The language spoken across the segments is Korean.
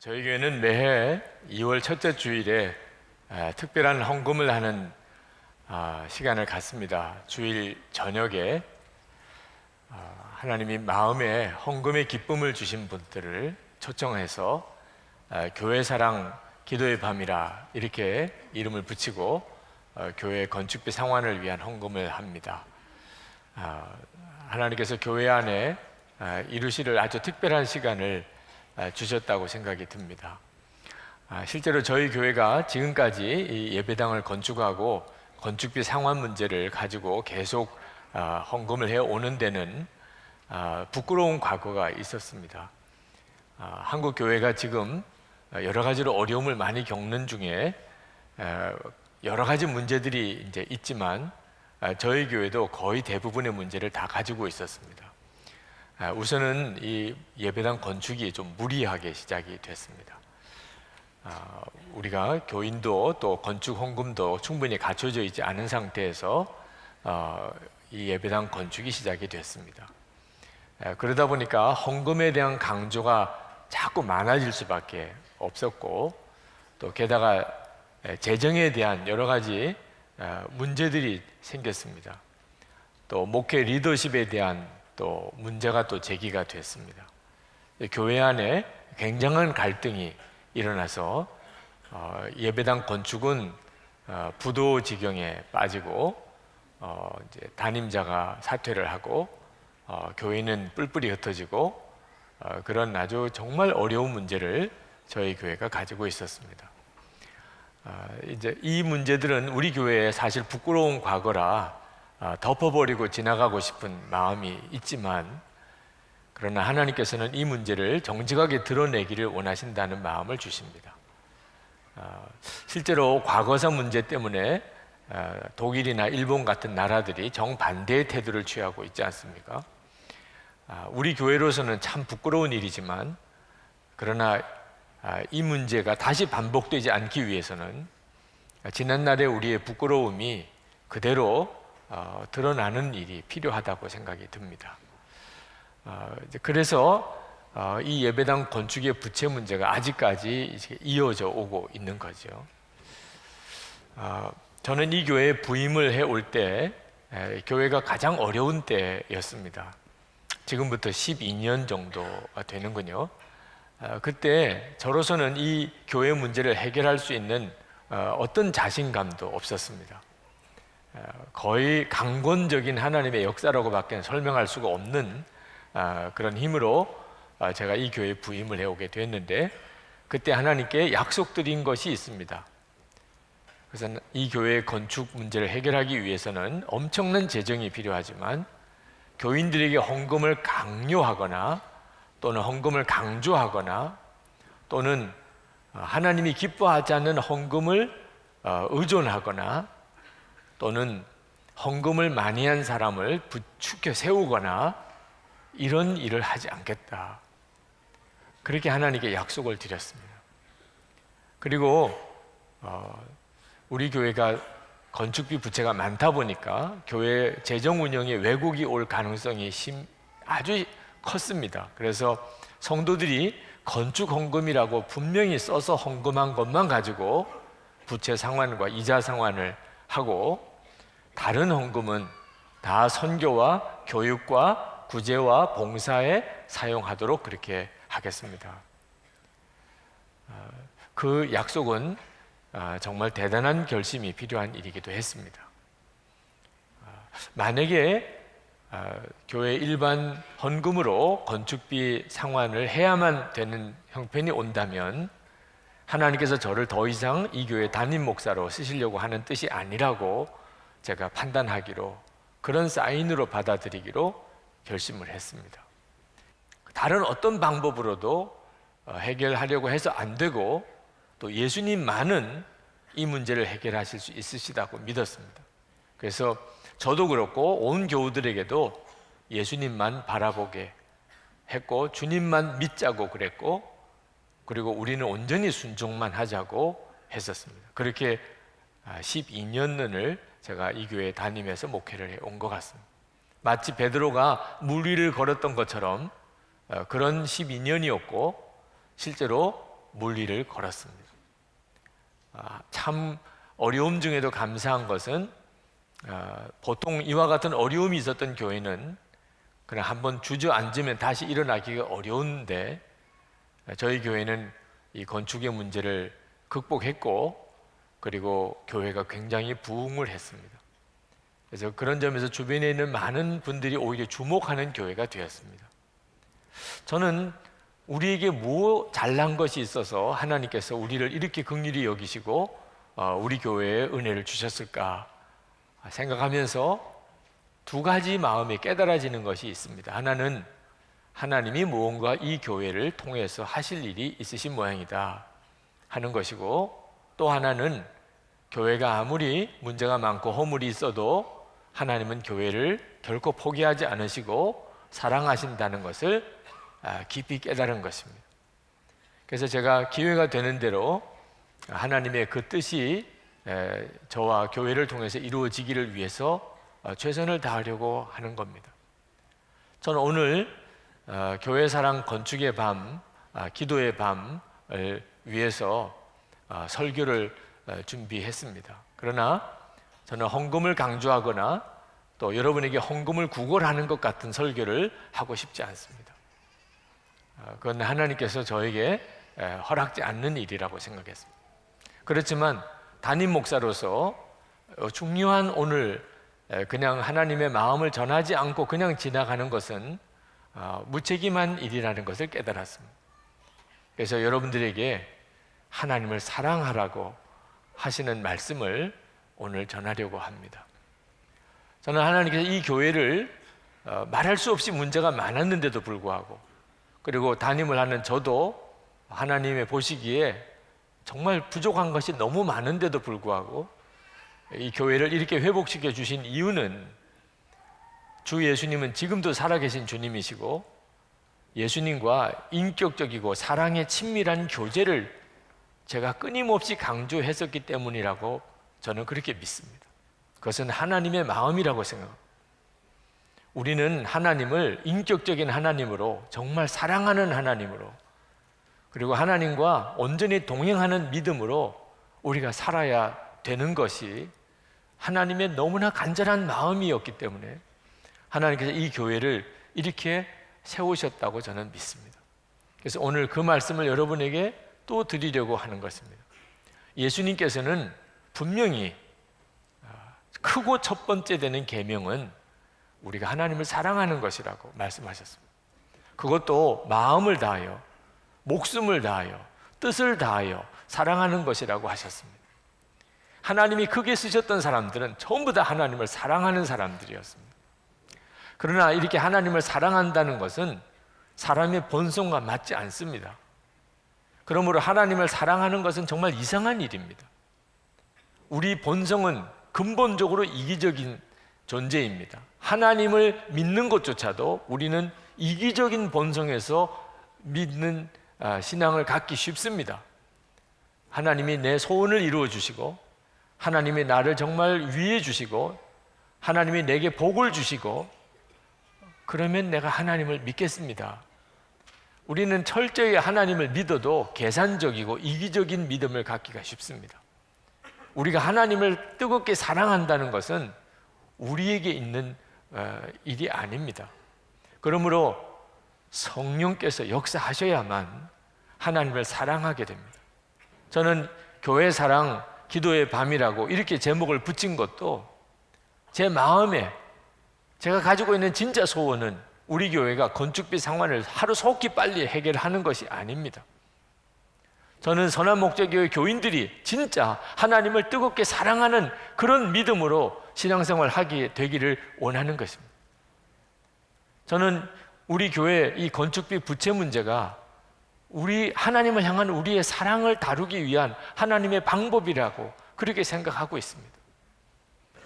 저희 교회는 매해 2월 첫째 주일에 특별한 헌금을 하는 시간을 갖습니다. 주일 저녁에 하나님이 마음에 헌금의 기쁨을 주신 분들을 초청해서 교회 사랑 기도의 밤이라 이렇게 이름을 붙이고 교회 건축비 상환을 위한 헌금을 합니다. 하나님께서 교회 안에 이루시를 아주 특별한 시간을 주셨다고 생각이 듭니다. 실제로 저희 교회가 지금까지 이 예배당을 건축하고 건축비 상환 문제를 가지고 계속 헌금을 해오는 데는 부끄러운 과거가 있었습니다. 한국 교회가 지금 여러 가지로 어려움을 많이 겪는 중에 여러 가지 문제들이 이제 있지만 저희 교회도 거의 대부분의 문제를 다 가지고 있었습니다. 우선은 이 예배당 건축이 좀 무리하게 시작이 됐습니다. 우리가 교인도 또 건축 헌금도 충분히 갖춰져 있지 않은 상태에서 이 예배당 건축이 시작이 됐습니다. 그러다 보니까 헌금에 대한 강조가 자꾸 많아질 수밖에 없었고, 또 게다가 재정에 대한 여러 가지 문제들이 생겼습니다. 또 목회 리더십에 대한 또 문제가 또 제기가 됐습니다. 교회 안에 굉장한 갈등이 일어나서 예배당 건축은 부도지경에 빠지고 이제 담임자가 사퇴를 하고 교회는 뿔뿔이 흩어지고 그런 아주 정말 어려운 문제를 저희 교회가 가지고 있었습니다. 이제 이 문제들은 우리 교회에 사실 부끄러운 과거라 덮어버리고 지나가고 싶은 마음이 있지만, 그러나 하나님께서는 이 문제를 정직하게 드러내기를 원하신다는 마음을 주십니다. 실제로 과거사 문제 때문에 독일이나 일본 같은 나라들이 정반대의 태도를 취하고 있지 않습니까? 우리 교회로서는 참 부끄러운 일이지만, 그러나 이 문제가 다시 반복되지 않기 위해서는 지난날의 우리의 부끄러움이 그대로 드러나는 일이 필요하다고 생각이 듭니다. 그래서 이 예배당 건축의 부채 문제가 아직까지 이어져 오고 있는 거죠. 저는 이 교회에 부임을 해올 때 교회가 가장 어려운 때였습니다. 지금부터 12년 정도가 되는군요. 그때 저로서는 이 교회 문제를 해결할 수 있는 어떤 자신감도 없었습니다. 거의 강권적인 하나님의 역사라고밖에 설명할 수가 없는 그런 힘으로 제가 이 교회에 부임을 해오게 됐는데, 그때 하나님께 약속드린 것이 있습니다. 그래서 이 교회의 건축 문제를 해결하기 위해서는 엄청난 재정이 필요하지만 교인들에게 헌금을 강요하거나 또는 헌금을 강조하거나 또는 하나님이 기뻐하지 않는 헌금을 의존하거나 또는 헌금을 많이 한 사람을 부추겨 세우거나 이런 일을 하지 않겠다. 그렇게 하나님께 약속을 드렸습니다. 그리고 우리 교회가 건축비 부채가 많다 보니까 교회 재정 운영에 왜곡이 올 가능성이 아주 컸습니다. 그래서 성도들이 건축 헌금이라고 분명히 써서 헌금한 것만 가지고 부채 상환과 이자 상환을 하고, 다른 헌금은 다 선교와 교육과 구제와 봉사에 사용하도록 그렇게 하겠습니다. 그 약속은 정말 대단한 결심이 필요한 일이기도 했습니다. 만약에 교회 일반 헌금으로 건축비 상환을 해야만 되는 형편이 온다면 하나님께서 저를 더 이상 이 교회 담임 목사로 쓰시려고 하는 뜻이 아니라고 제가 판단하기로, 그런 사인으로 받아들이기로 결심을 했습니다. 다른 어떤 방법으로도 해결하려고 해서 안 되고, 또 예수님만은 이 문제를 해결하실 수 있으시다고 믿었습니다. 그래서 저도 그렇고 온 교우들에게도 예수님만 바라보게 했고 주님만 믿자고 그랬고, 그리고 우리는 온전히 순종만 하자고 했었습니다. 그렇게 12년을 제가 이 교회에 다니면서 목회를 해온 것 같습니다. 마치 베드로가 물 위를 걸었던 것처럼 그런 12년이었고, 실제로 물리를 걸었습니다. 참 어려움 중에도 감사한 것은 보통 이와 같은 어려움이 있었던 교회는 그냥 한번 주저앉으면 다시 일어나기가 어려운데, 저희 교회는 이 건축의 문제를 극복했고, 그리고 교회가 굉장히 부흥을 했습니다. 그래서 그런 점에서 주변에 있는 많은 분들이 오히려 주목하는 교회가 되었습니다. 저는 우리에게 뭐 잘난 것이 있어서 하나님께서 우리를 이렇게 긍휼히 여기시고 우리 교회에 은혜를 주셨을까 생각하면서 두 가지 마음이 깨달아지는 것이 있습니다. 하나는 하나님이 무언가 이 교회를 통해서 하실 일이 있으신 모양이다 하는 것이고, 또 하나는 교회가 아무리 문제가 많고 허물이 있어도 하나님은 교회를 결코 포기하지 않으시고 사랑하신다는 것을 깊이 깨달은 것입니다. 그래서 제가 기회가 되는 대로 하나님의 그 뜻이 저와 교회를 통해서 이루어지기를 위해서 최선을 다하려고 하는 겁니다. 저는 오늘 교회 사랑 건축의 밤, 기도의 밤을 위해서 설교를 준비했습니다. 그러나 저는 헌금을 강조하거나 또 여러분에게 헌금을 구걸하는 것 같은 설교를 하고 싶지 않습니다. 그건 하나님께서 저에게 허락지 않는 일이라고 생각했습니다. 그렇지만 담임 목사로서 중요한 오늘 그냥 하나님의 마음을 전하지 않고 그냥 지나가는 것은 무책임한 일이라는 것을 깨달았습니다. 그래서 여러분들에게 하나님을 사랑하라고 하시는 말씀을 오늘 전하려고 합니다. 저는 하나님께서 이 교회를 말할 수 없이 문제가 많았는데도 불구하고, 그리고 담임을 하는 저도 하나님의 보시기에 정말 부족한 것이 너무 많은데도 불구하고 이 교회를 이렇게 회복시켜 주신 이유는, 주 예수님은 지금도 살아계신 주님이시고 예수님과 인격적이고 사랑의 친밀한 교제를 제가 끊임없이 강조했었기 때문이라고 저는 그렇게 믿습니다. 그것은 하나님의 마음이라고 생각합니다. 우리는 하나님을 인격적인 하나님으로, 정말 사랑하는 하나님으로, 그리고 하나님과 온전히 동행하는 믿음으로 우리가 살아야 되는 것이 하나님의 너무나 간절한 마음이었기 때문에 하나님께서 이 교회를 이렇게 세우셨다고 저는 믿습니다. 그래서 오늘 그 말씀을 여러분에게 또 드리려고 하는 것입니다. 예수님께서는 분명히 크고 첫 번째 되는 계명은 우리가 하나님을 사랑하는 것이라고 말씀하셨습니다. 그것도 마음을 다하여, 목숨을 다하여, 뜻을 다하여 사랑하는 것이라고 하셨습니다. 하나님이 크게 쓰셨던 사람들은 전부 다 하나님을 사랑하는 사람들이었습니다. 그러나 이렇게 하나님을 사랑한다는 것은 사람의 본성과 맞지 않습니다. 그러므로 하나님을 사랑하는 것은 정말 이상한 일입니다. 우리 본성은 근본적으로 이기적인 존재입니다. 하나님을 믿는 것조차도 우리는 이기적인 본성에서 믿는 신앙을 갖기 쉽습니다. 하나님이 내 소원을 이루어 주시고, 하나님이 나를 정말 위해 주시고, 하나님이 내게 복을 주시고, 그러면 내가 하나님을 믿겠습니다. 우리는 철저히 하나님을 믿어도 계산적이고 이기적인 믿음을 갖기가 쉽습니다. 우리가 하나님을 뜨겁게 사랑한다는 것은 우리에게 있는 일이 아닙니다. 그러므로 성령께서 역사하셔야만 하나님을 사랑하게 됩니다. 저는 교회 사랑 기도의 밤이라고 이렇게 제목을 붙인 것도 제 마음에, 제가 가지고 있는 진짜 소원은 우리 교회가 건축비 상환을 하루속히 빨리 해결하는 것이 아닙니다. 저는 선한목자교회 교인들이 진짜 하나님을 뜨겁게 사랑하는 그런 믿음으로 신앙생활 하게 되기를 원하는 것입니다. 저는 우리 교회 이 건축비 부채 문제가 우리 하나님을 향한 우리의 사랑을 다루기 위한 하나님의 방법이라고 그렇게 생각하고 있습니다.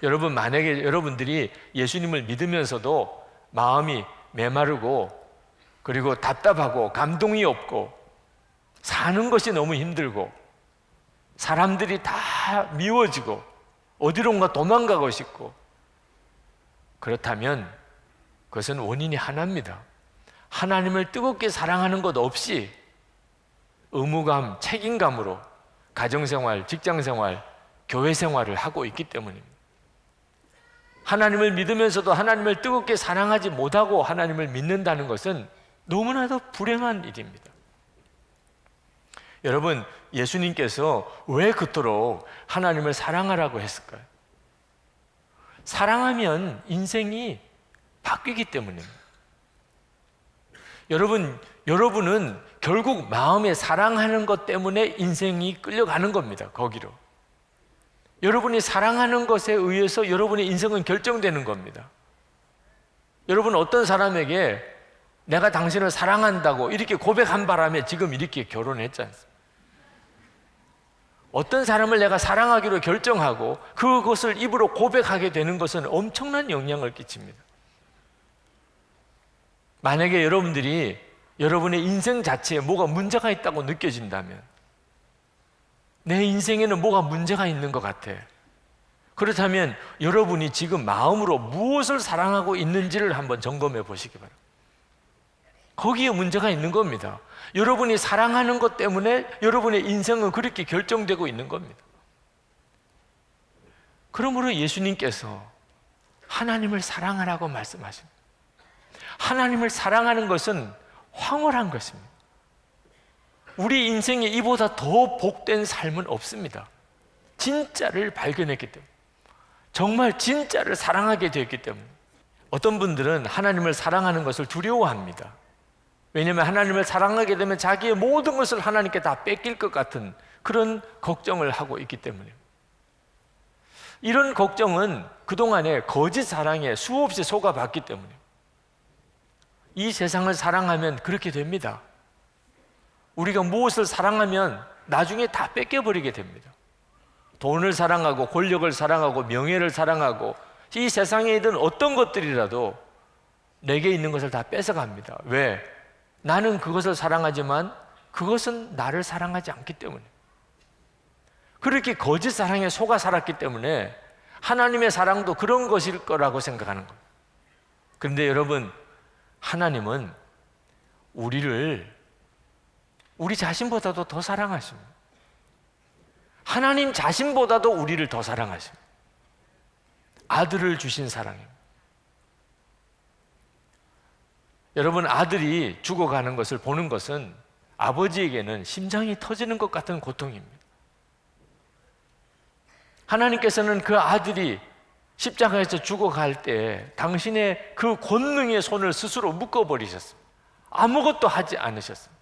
여러분, 만약에 여러분들이 예수님을 믿으면서도 마음이 메마르고, 그리고 답답하고 감동이 없고, 사는 것이 너무 힘들고, 사람들이 다 미워지고 어디론가 도망가고 싶고, 그렇다면 그것은 원인이 하나입니다. 하나님을 뜨겁게 사랑하는 것 없이 의무감, 책임감으로 가정생활, 직장생활, 교회생활을 하고 있기 때문입니다. 하나님을 믿으면서도 하나님을 뜨겁게 사랑하지 못하고 하나님을 믿는다는 것은 너무나도 불행한 일입니다. 여러분, 예수님께서 왜 그토록 하나님을 사랑하라고 했을까요? 사랑하면 인생이 바뀌기 때문입니다. 여러분은 결국 마음에 사랑하는 것 때문에 인생이 끌려가는 겁니다. 거기로. 여러분이 사랑하는 것에 의해서 여러분의 인생은 결정되는 겁니다. 여러분, 어떤 사람에게 내가 당신을 사랑한다고 이렇게 고백한 바람에 지금 이렇게 결혼했지 않습니까? 어떤 사람을 내가 사랑하기로 결정하고 그것을 입으로 고백하게 되는 것은 엄청난 영향을 끼칩니다. 만약에 여러분들이 여러분의 인생 자체에 뭐가 문제가 있다고 느껴진다면, 내 인생에는 뭐가 문제가 있는 것 같아, 그렇다면 여러분이 지금 마음으로 무엇을 사랑하고 있는지를 한번 점검해 보시기 바랍니다. 거기에 문제가 있는 겁니다. 여러분이 사랑하는 것 때문에 여러분의 인생은 그렇게 결정되고 있는 겁니다. 그러므로 예수님께서 하나님을 사랑하라고 말씀하십니다. 하나님을 사랑하는 것은 황홀한 것입니다. 우리 인생에 이보다 더 복된 삶은 없습니다. 진짜를 발견했기 때문에, 정말 진짜를 사랑하게 되었기 때문에. 어떤 분들은 하나님을 사랑하는 것을 두려워합니다. 왜냐하면 하나님을 사랑하게 되면 자기의 모든 것을 하나님께 다 뺏길 것 같은 그런 걱정을 하고 있기 때문에. 이런 걱정은 그동안에 거짓 사랑에 수없이 속아봤기 때문에. 이 세상을 사랑하면 그렇게 됩니다. 우리가 무엇을 사랑하면 나중에 다 뺏겨버리게 됩니다. 돈을 사랑하고 권력을 사랑하고 명예를 사랑하고 이 세상에 있는 어떤 것들이라도 내게 있는 것을 다 뺏어갑니다. 왜? 나는 그것을 사랑하지만 그것은 나를 사랑하지 않기 때문에. 그렇게 거짓 사랑에 속아 살았기 때문에 하나님의 사랑도 그런 것일 거라고 생각하는 겁니다. 그런데 여러분, 하나님은 우리를 우리 자신보다도 더 사랑하십니다. 하나님 자신보다도 우리를 더 사랑하십니다. 아들을 주신 사랑입니다. 여러분, 아들이 죽어가는 것을 보는 것은 아버지에게는 심장이 터지는 것 같은 고통입니다. 하나님께서는 그 아들이 십자가에서 죽어갈 때 당신의 그 권능의 손을 스스로 묶어버리셨습니다. 아무것도 하지 않으셨습니다.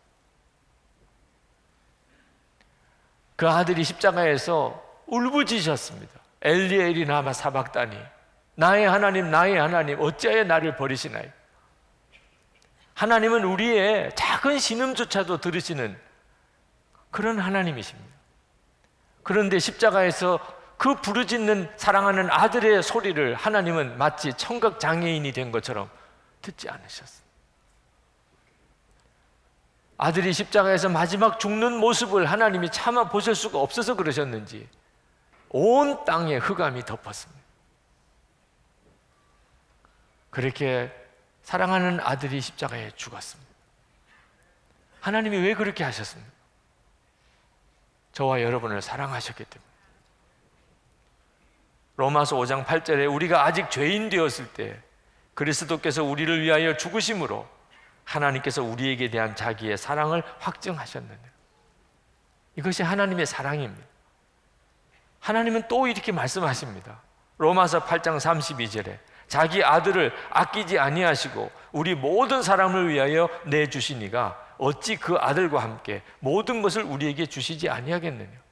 그 아들이 십자가에서 울부짖으셨습니다. 엘리 엘리 라마 사박다니, 나의 하나님 나의 하나님 어찌하여 나를 버리시나요? 하나님은 우리의 작은 신음조차도 들으시는 그런 하나님이십니다. 그런데 십자가에서 그 부르짖는 사랑하는 아들의 소리를 하나님은 마치 청각 장애인이 된 것처럼 듣지 않으셨습니다. 아들이 십자가에서 마지막 죽는 모습을 하나님이 참아 보실 수가 없어서 그러셨는지 온 땅에 흑암이 덮었습니다. 그렇게 사랑하는 아들이 십자가에 죽었습니다. 하나님이 왜 그렇게 하셨습니까? 저와 여러분을 사랑하셨기 때문에. 로마서 5장 8절에 우리가 아직 죄인 되었을 때 그리스도께서 우리를 위하여 죽으심으로 하나님께서 우리에게 대한 자기의 사랑을 확증하셨는데, 이것이 하나님의 사랑입니다. 하나님은 또 이렇게 말씀하십니다. 로마서 8장 32절에 자기 아들을 아끼지 아니하시고 우리 모든 사람을 위하여 내주시니가 어찌 그 아들과 함께 모든 것을 우리에게 주시지 아니하겠느냐.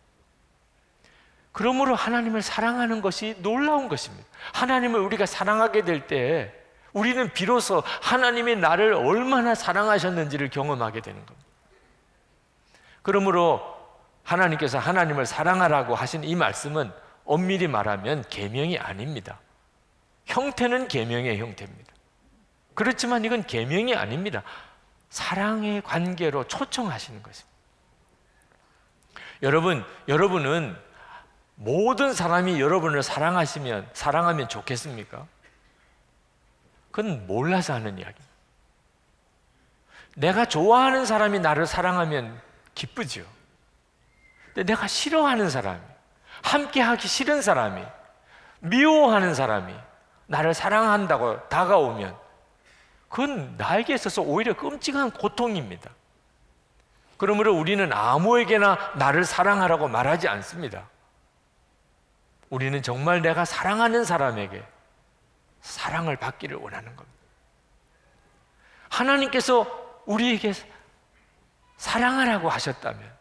그러므로 하나님을 사랑하는 것이 놀라운 것입니다. 하나님을 우리가 사랑하게 될 때 우리는 비로소 하나님이 나를 얼마나 사랑하셨는지를 경험하게 되는 겁니다. 그러므로 하나님께서 하나님을 사랑하라고 하신 이 말씀은 엄밀히 말하면 계명이 아닙니다. 형태는 계명의 형태입니다. 그렇지만 이건 계명이 아닙니다. 사랑의 관계로 초청하시는 것입니다. 여러분은 모든 사람이 여러분을 사랑하면 좋겠습니까? 그건 몰라서 하는 이야기입니다. 내가 좋아하는 사람이 나를 사랑하면 기쁘죠. 근데 내가 싫어하는 사람이, 함께 하기 싫은 사람이, 미워하는 사람이 나를 사랑한다고 다가오면 그건 나에게 있어서 오히려 끔찍한 고통입니다. 그러므로 우리는 아무에게나 나를 사랑하라고 말하지 않습니다. 우리는 정말 내가 사랑하는 사람에게 사랑을 받기를 원하는 겁니다. 하나님께서 우리에게 사랑하라고 하셨다면,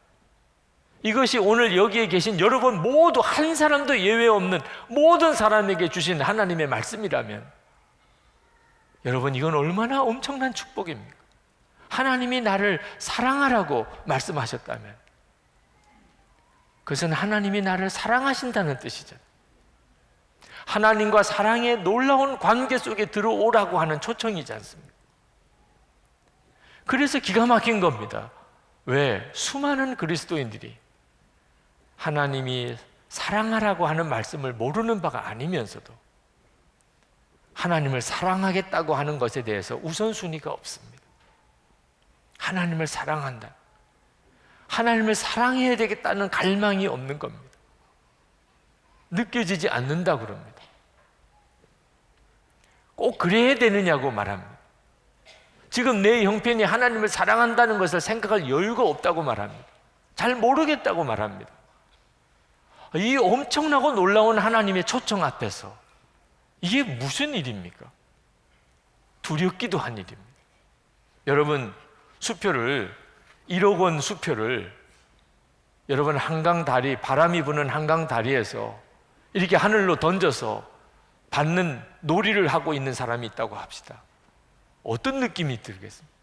이것이 오늘 여기에 계신 여러분 모두 한 사람도 예외 없는 모든 사람에게 주신 하나님의 말씀이라면, 여러분 이건 얼마나 엄청난 축복입니까? 하나님이 나를 사랑하라고 말씀하셨다면 그것은 하나님이 나를 사랑하신다는 뜻이잖아요. 하나님과 사랑의 놀라운 관계 속에 들어오라고 하는 초청이지 않습니까? 그래서 기가 막힌 겁니다. 왜? 수많은 그리스도인들이 하나님이 사랑하라고 하는 말씀을 모르는 바가 아니면서도 하나님을 사랑하겠다고 하는 것에 대해서 우선순위가 없습니다. 하나님을 사랑한다, 하나님을 사랑해야 되겠다는 갈망이 없는 겁니다. 느껴지지 않는다 그럽니다. 꼭 그래야 되느냐고 말합니다. 지금 내 형편이 하나님을 사랑한다는 것을 생각할 여유가 없다고 말합니다. 잘 모르겠다고 말합니다. 이 엄청나고 놀라운 하나님의 초청 앞에서 이게 무슨 일입니까? 두렵기도 한 일입니다. 여러분, 수표를 1억 원 수표를 여러분 한강 다리, 바람이 부는 한강 다리에서 이렇게 하늘로 던져서 받는 놀이를 하고 있는 사람이 있다고 합시다. 어떤 느낌이 들겠습니까?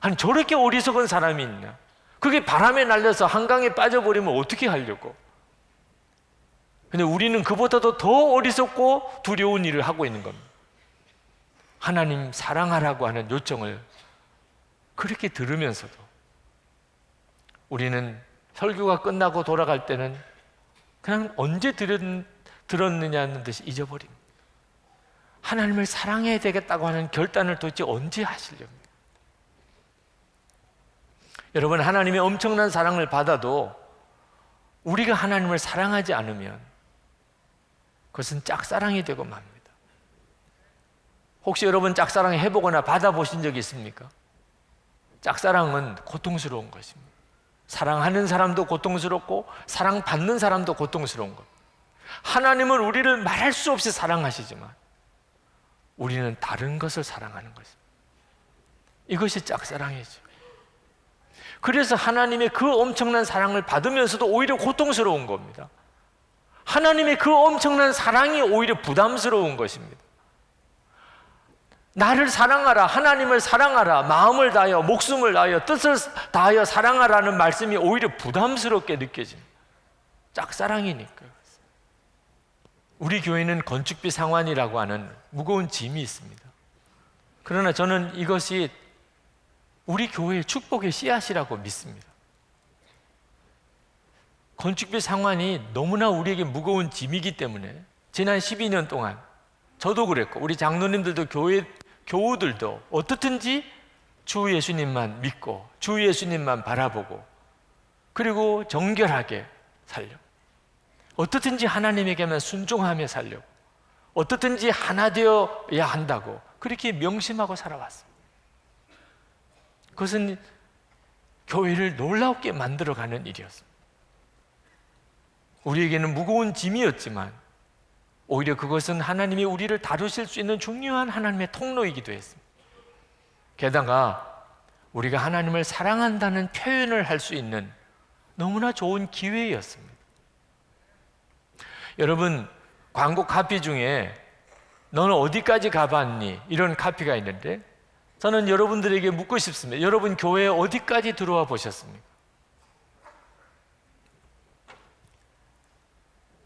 아니 저렇게 어리석은 사람이 있나? 그게 바람에 날려서 한강에 빠져버리면 어떻게 하려고? 근데 우리는 그보다도 더 어리석고 두려운 일을 하고 있는 겁니다. 하나님 사랑하라고 하는 요청을 그렇게 들으면서도 우리는 설교가 끝나고 돌아갈 때는 그냥 언제 들었느냐는 듯이 잊어버립니다. 하나님을 사랑해야 되겠다고 하는 결단을 도대체 언제 하시렵니까? 여러분, 하나님의 엄청난 사랑을 받아도 우리가 하나님을 사랑하지 않으면 그것은 짝사랑이 되고 맙니다. 혹시 여러분 짝사랑 해보거나 받아보신 적이 있습니까? 짝사랑은 고통스러운 것입니다. 사랑하는 사람도 고통스럽고 사랑받는 사람도 고통스러운 것. 하나님은 우리를 말할 수 없이 사랑하시지만 우리는 다른 것을 사랑하는 것입니다. 이것이 짝사랑이죠. 그래서 하나님의 그 엄청난 사랑을 받으면서도 오히려 고통스러운 겁니다. 하나님의 그 엄청난 사랑이 오히려 부담스러운 것입니다. 나를 사랑하라, 하나님을 사랑하라, 마음을 다하여, 목숨을 다하여, 뜻을 다하여 사랑하라는 말씀이 오히려 부담스럽게 느껴집니다. 짝사랑이니까. 우리 교회는 건축비 상환이라고 하는 무거운 짐이 있습니다. 그러나 저는 이것이 우리 교회의 축복의 씨앗이라고 믿습니다. 건축비 상환이 너무나 우리에게 무거운 짐이기 때문에 지난 12년 동안 저도 그랬고 우리 장로님들도 교우들도 어떻든지 주 예수님만 믿고 주 예수님만 바라보고 그리고 정결하게 살려고, 어떻든지 하나님에게만 순종하며 살려고, 어떻든지 하나 되어야 한다고 그렇게 명심하고 살아왔습니다. 그것은 교회를 놀랍게 만들어가는 일이었습니다. 우리에게는 무거운 짐이었지만 오히려 그것은 하나님이 우리를 다루실 수 있는 중요한 하나님의 통로이기도 했습니다. 게다가 우리가 하나님을 사랑한다는 표현을 할 수 있는 너무나 좋은 기회였습니다. 여러분, 광고 카피 중에 너는 어디까지 가봤니? 이런 카피가 있는데 저는 여러분들에게 묻고 싶습니다. 여러분 교회에 어디까지 들어와 보셨습니까?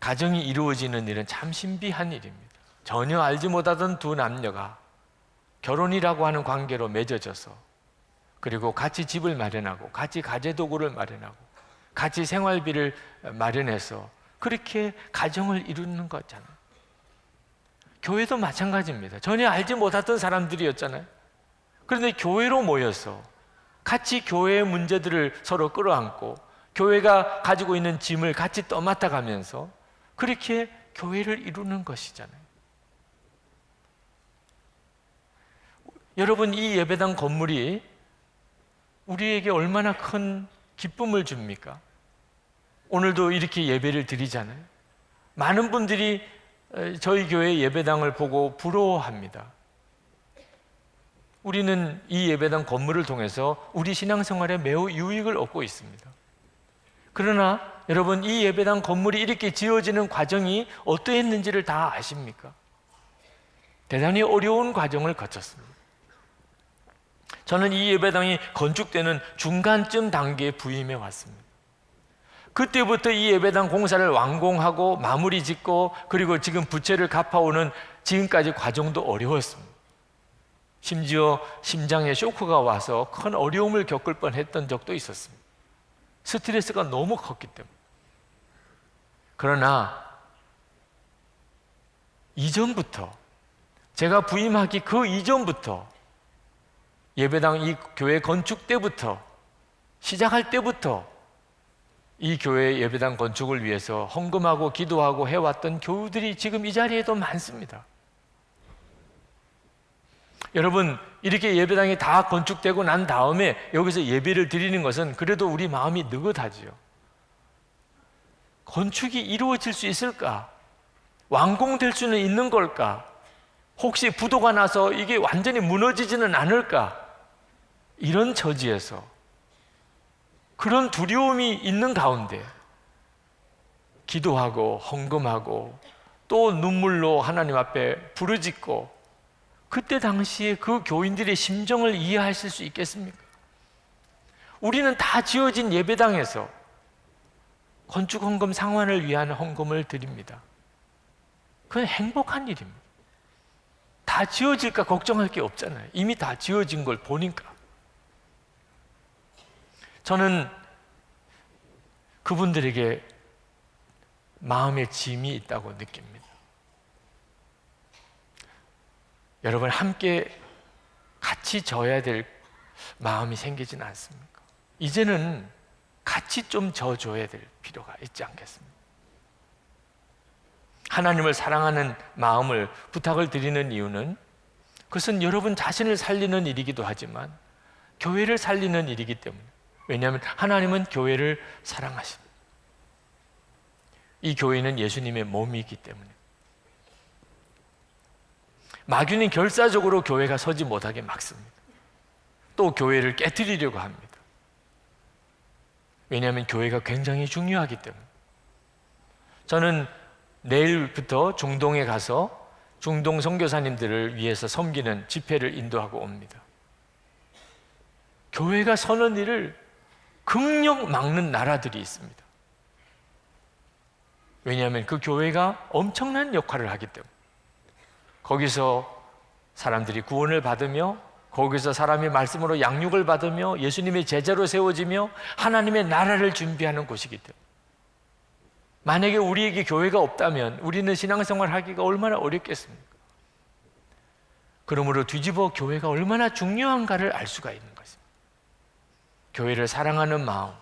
가정이 이루어지는 일은 참 신비한 일입니다. 전혀 알지 못하던 두 남녀가 결혼이라고 하는 관계로 맺어져서 그리고 같이 집을 마련하고 같이 가재도구를 마련하고 같이 생활비를 마련해서 그렇게 가정을 이루는 거잖아요. 교회도 마찬가지입니다. 전혀 알지 못했던 사람들이었잖아요. 그런데 교회로 모여서 같이 교회의 문제들을 서로 끌어안고 교회가 가지고 있는 짐을 같이 떠맡아 가면서 그렇게 교회를 이루는 것이잖아요. 여러분, 이 예배당 건물이 우리에게 얼마나 큰 기쁨을 줍니까? 오늘도 이렇게 예배를 드리잖아요. 많은 분들이 저희 교회 예배당을 보고 부러워합니다. 우리는 이 예배당 건물을 통해서 우리 신앙생활에 매우 유익을 얻고 있습니다. 그러나 여러분, 이 예배당 건물이 이렇게 지어지는 과정이 어떠했는지를 다 아십니까? 대단히 어려운 과정을 거쳤습니다. 저는 이 예배당이 건축되는 중간쯤 단계에 부임해 왔습니다. 그때부터 이 예배당 공사를 완공하고 마무리 짓고 그리고 지금 부채를 갚아오는 지금까지 과정도 어려웠습니다. 심지어 심장에 쇼크가 와서 큰 어려움을 겪을 뻔했던 적도 있었습니다. 스트레스가 너무 컸기 때문에. 그러나 이전부터, 제가 부임하기 그 이전부터, 예배당 이 교회 건축 때부터, 시작할 때부터 이 교회 예배당 건축을 위해서 헌금하고 기도하고 해왔던 교우들이 지금 이 자리에도 많습니다. 여러분, 이렇게 예배당이 다 건축되고 난 다음에 여기서 예배를 드리는 것은 그래도 우리 마음이 느긋하지요. 건축이 이루어질 수 있을까? 완공될 수는 있는 걸까? 혹시 부도가 나서 이게 완전히 무너지지는 않을까? 이런 처지에서, 그런 두려움이 있는 가운데 기도하고 헌금하고 또 눈물로 하나님 앞에 부르짖고, 그때 당시에 그 교인들의 심정을 이해하실 수 있겠습니까? 우리는 다 지어진 예배당에서 건축 헌금 상환을 위한 헌금을 드립니다. 그건 행복한 일입니다. 다 지어질까 걱정할 게 없잖아요. 이미 다 지어진 걸 보니까. 저는 그분들에게 마음의 짐이 있다고 느낍니다. 여러분, 함께 같이 져야 될 마음이 생기진 않습니까? 이제는 같이 좀 져줘야 될 필요가 있지 않겠습니까? 하나님을 사랑하는 마음을 부탁을 드리는 이유는, 그것은 여러분 자신을 살리는 일이기도 하지만 교회를 살리는 일이기 때문에. 왜냐하면 하나님은 교회를 사랑하십니다. 이 교회는 예수님의 몸이기 때문에. 마귀는 결사적으로 교회가 서지 못하게 막습니다. 또 교회를 깨트리려고 합니다. 왜냐하면 교회가 굉장히 중요하기 때문에. 저는 내일부터 중동에 가서 중동 선교사님들을 위해서 섬기는 집회를 인도하고 옵니다. 교회가 서는 일을 극력 막는 나라들이 있습니다. 왜냐하면 그 교회가 엄청난 역할을 하기 때문에. 거기서 사람들이 구원을 받으며, 거기서 사람이 말씀으로 양육을 받으며 예수님의 제자로 세워지며 하나님의 나라를 준비하는 곳이기 때문에. 만약에 우리에게 교회가 없다면 우리는 신앙생활 하기가 얼마나 어렵겠습니까? 그러므로 뒤집어 교회가 얼마나 중요한가를 알 수가 있는 것입니다. 교회를 사랑하는 마음,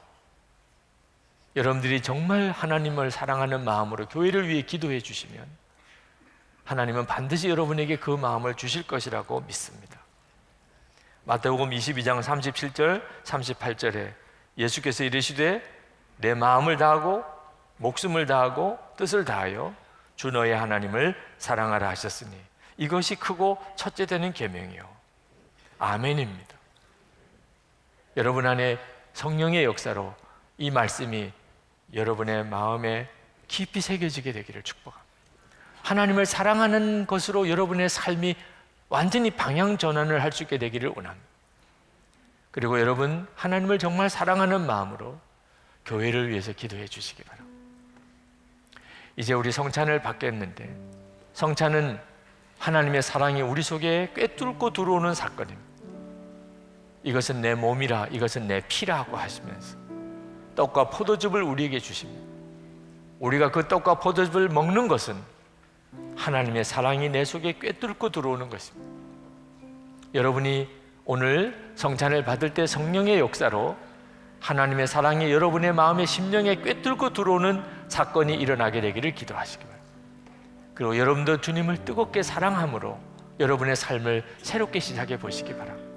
여러분들이 정말 하나님을 사랑하는 마음으로 교회를 위해 기도해 주시면 하나님은 반드시 여러분에게 그 마음을 주실 것이라고 믿습니다. 마태복음 22장 37절 38절에 예수께서 이르시되 내 마음을 다하고 목숨을 다하고 뜻을 다하여 주 너의 하나님을 사랑하라 하셨으니 이것이 크고 첫째 되는 계명이요 아멘입니다. 여러분 안에 성령의 역사로 이 말씀이 여러분의 마음에 깊이 새겨지게 되기를 축복합니다. 하나님을 사랑하는 것으로 여러분의 삶이 완전히 방향 전환을 할 수 있게 되기를 원합니다. 그리고 여러분, 하나님을 정말 사랑하는 마음으로 교회를 위해서 기도해 주시기 바랍니다. 이제 우리 성찬을 받겠는데, 성찬은 하나님의 사랑이 우리 속에 꿰뚫고 들어오는 사건입니다. 이것은 내 몸이라, 이것은 내 피라고 하시면서 떡과 포도즙을 우리에게 주십니다. 우리가 그 떡과 포도즙을 먹는 것은 하나님의 사랑이 내 속에 꿰뚫고 들어오는 것입니다. 여러분이 오늘 성찬을 받을 때 성령의 역사로 하나님의 사랑이 여러분의 마음의 심령에 꿰뚫고 들어오는 사건이 일어나게 되기를 기도하시기 바랍니다. 그리고 여러분도 주님을 뜨겁게 사랑함으로 여러분의 삶을 새롭게 시작해 보시기 바랍니다.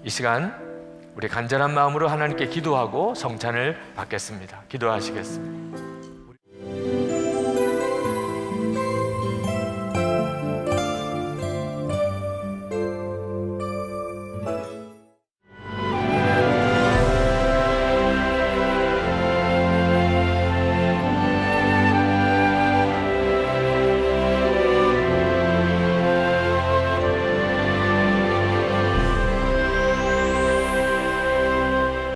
이 시간 우리 간절한 마음으로 하나님께 기도하고 성찬을 받겠습니다. 기도하시겠습니다.